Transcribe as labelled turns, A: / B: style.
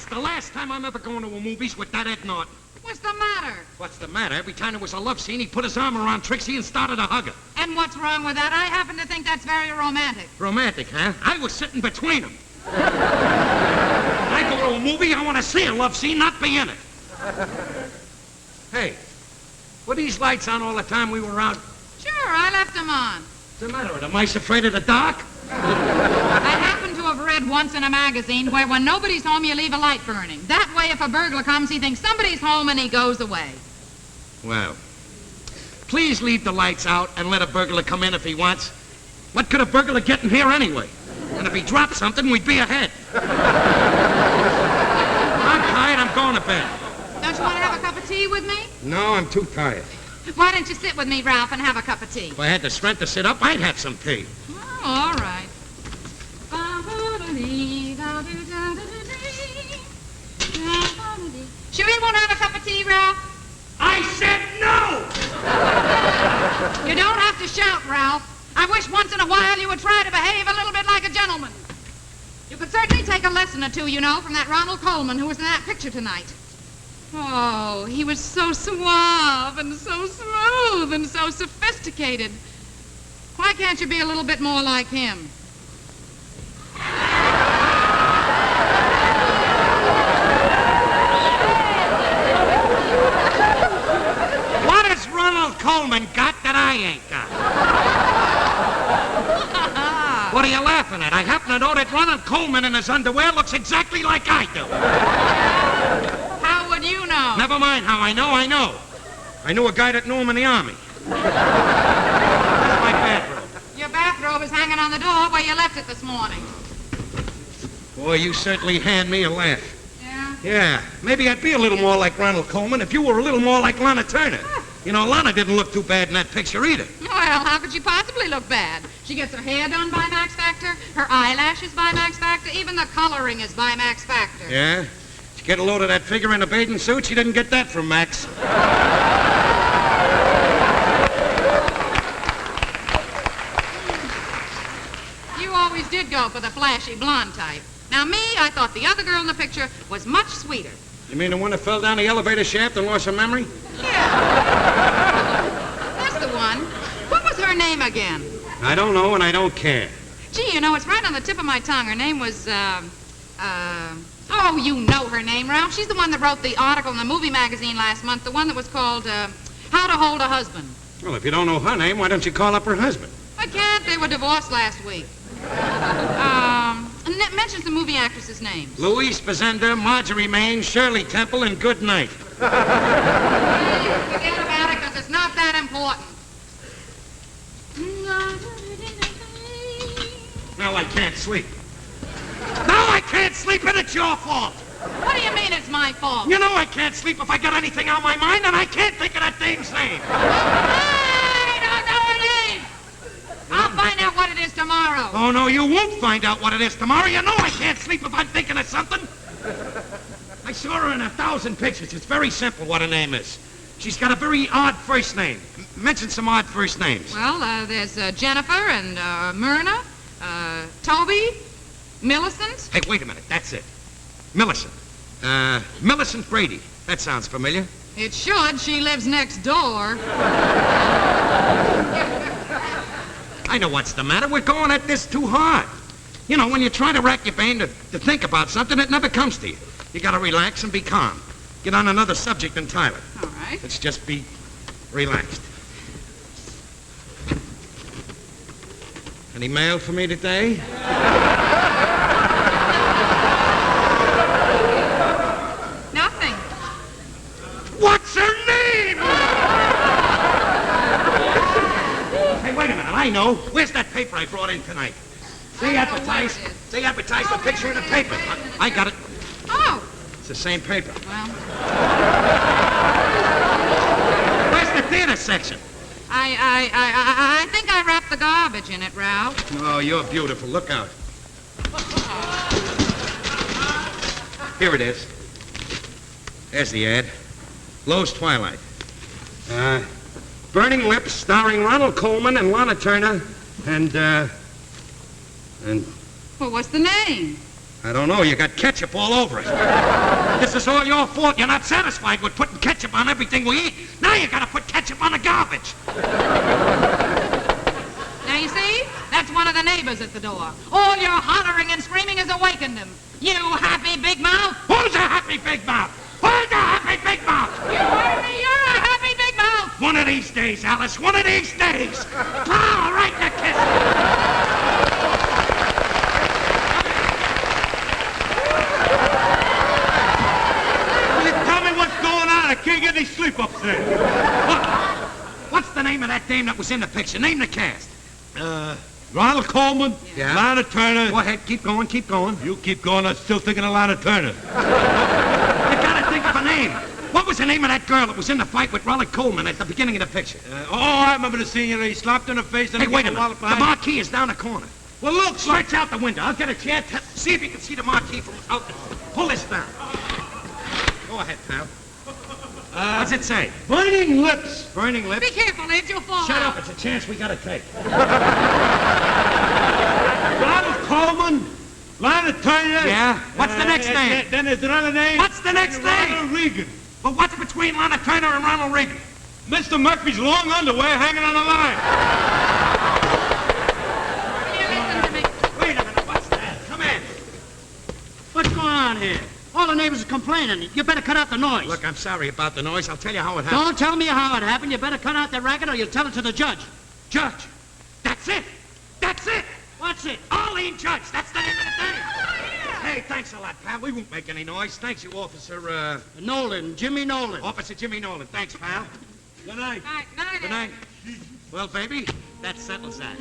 A: That's the last time I'm ever going to a movies with that Ed Norton.
B: What's the matter?
A: What's the matter? Every time there was a love scene, he put his arm around Trixie and started to hug her.
B: And what's wrong with that? I happen to think that's very romantic.
A: Romantic, huh? I was sitting between them. When I go to a movie, I want to see a love scene, not be in it. Hey, were these lights on all the time we were out?
B: Sure, I left them on.
A: What's the matter? Are the mice afraid of the dark?
B: I happen to have read once in a magazine where when nobody's home, you leave a light burning. That way, if a burglar comes, he thinks somebody's home and he goes away.
A: Well, please leave the lights out and let a burglar come in if he wants. What could a burglar get in here anyway? And if he dropped something, we'd be ahead. I'm tired. I'm going to bed.
B: Don't you want to have a cup of tea with me?
A: No, I'm too tired.
B: Why don't you sit with me, Ralph, and have a cup of tea?
A: If I had the strength to sit up, I'd have some tea.
B: Oh, all right. Sure you won't have a cup of tea, Ralph?
A: I said no!
B: You don't have to shout, Ralph. I wish once in a while you would try to behave a little bit like a gentleman. You could certainly take a lesson or two, you know, from that Ronald Coleman who was in that picture tonight. Oh, he was so suave and so smooth and so sophisticated. Why can't you be a little bit more like him?
A: What has Ronald Coleman got that I ain't got? What are you laughing at? I happen to know that Ronald Coleman in his underwear looks exactly like I do.
B: How would you know?
A: Never mind how I know. I knew a guy that knew him in the Army. That's my bathrobe.
B: Your bathrobe is hanging on the door where you left it this morning.
A: Boy, you certainly hand me a laugh.
B: Yeah?
A: Yeah, maybe I'd be a little more like Ronald Coleman if you were a little more like Lana Turner. You know, Lana didn't look too bad in that picture either.
B: Well, how could she possibly look bad? She gets her hair done by Max Factor, her eyelashes by Max Factor, even the coloring is by Max Factor.
A: Yeah? Did you get a load of that figure in a bathing suit? She didn't get that from Max.
B: You always did go for the flashy blonde type. Now, me, I thought the other girl in the picture was much sweeter.
A: You mean the one that fell down the elevator shaft and lost her memory?
B: Yeah. That's the one. What was her name again?
A: I don't know, and I don't care.
B: Gee, you know, it's right on the tip of my tongue. Her name was, oh, you know her name, Ralph. She's the one that wrote the article in the movie magazine last month, the one that was called, How to Hold a Husband.
A: Well, if you don't know her name, why don't you call up her husband?
B: I can't. They were divorced last week. Mention some movie actresses' names.
A: Louise Fazenda, Marjorie Main, Shirley Temple, and Good Night.
B: Hey, forget about it, because it's not that important.
A: Now I can't sleep. Now I can't sleep, and it's your fault.
B: What do you mean it's my fault?
A: You know I can't sleep if I got anything on my mind, and I can't think of that dame's name.
B: I don't know her name. I'll find out what it is tomorrow.
A: Oh, no, you won't find out what it is tomorrow. You know I can't sleep if I'm thinking of something. I saw her in 1,000 pictures. It's very simple what her name is. She's got a very odd first name. Mention some odd first names.
B: Well, there's Jennifer and Myrna, Toby, Millicent.
A: Hey, wait a minute. That's it. Millicent. Millicent Brady. That sounds familiar.
B: It should. She lives next door.
A: I know what's the matter. We're going at this too hard. You know, when you try to rack your brain to think about something, it never comes to you. You gotta relax and be calm. Get on another subject entirely.
B: All right.
A: Let's just be relaxed. Any mail for me today?
B: Nothing.
A: What's her name? Hey, wait a minute. I know. Where's that paper I brought in tonight? They advertised the picture in the paper. I got it.
B: Oh.
A: It's the same paper.
B: Well,
A: Where's the theater section?
B: I think I wrapped the garbage in it, Ralph.
A: Oh, you're beautiful. Look out. Here it is. There's the ad. Lowe's Twilight. Burning Lips, starring Ronald Coleman and Lana Turner, and...
B: Well, what's the name?
A: I don't know. You got ketchup all over it. This is all your fault. You're not satisfied with putting ketchup on everything we eat. Now you gotta put ketchup on the garbage.
B: Now, you see? That's one of the neighbors at the door. All your hollering and screaming has awakened him. You happy big mouth!
A: Who's a happy big mouth? Who's a happy big mouth?
B: You heard me! You're a happy big mouth!
A: One of these days, Alice. One of these days. Pow, right in the kiss.
C: Tell me what's going on. I can't get any sleep upstairs.
A: What's the name of that dame that was in the picture? Name the cast.
C: Ronald Coleman,
A: Yeah.
C: Lana Turner.
A: Go ahead, keep going, keep going.
C: You keep going. I'm still thinking of Lana Turner.
A: You gotta think of a name. What was the name of that girl that was in the fight with Ronald Coleman at the beginning of the picture?
C: I remember the scene. He slapped her in the face and
A: Hey,
C: he
A: wait
C: gave
A: a
C: her wallop
A: minute. The
C: behind.
A: marquee is down the corner.
C: Well, look,
A: Stretch out the window. I'll get a chair. See if you can see the marquee from out there. Pull this down. Go ahead, pal. What's it say?
C: Burning lips.
A: Burning lips?
B: Be careful, Ed, you'll fall
A: Shut
B: out.
A: up. It's a chance we gotta take.
C: Ronald Coleman, Lana Turner.
A: Yeah? What's the next name?
C: Then there's another name.
A: What's the next name?
C: Ronald Reagan.
A: Well, what's between Lana Turner and Ronald Reagan?
C: Mr. Murphy's long underwear hanging on the line.
B: You listen to me.
A: Wait a minute. What's that? Come in.
D: What's going on here? All the neighbors are complaining. You better cut out the noise.
A: Look, I'm sorry about the noise. I'll tell you how it happened.
D: Don't tell me how it happened. You better cut out the racket or you'll tell it to the judge.
A: Judge. That's it. That's it.
D: What's it?
A: Arlene Judge. That's the name of the thing. Hey, thanks a lot, pal. We won't make any noise. Thanks, you, Officer,
D: Nolan, Jimmy Nolan.
A: Officer Jimmy Nolan. Thanks, pal.
C: Good night.
B: Night, night,
A: Good
B: Ed.
A: night. Well, baby, that settles that.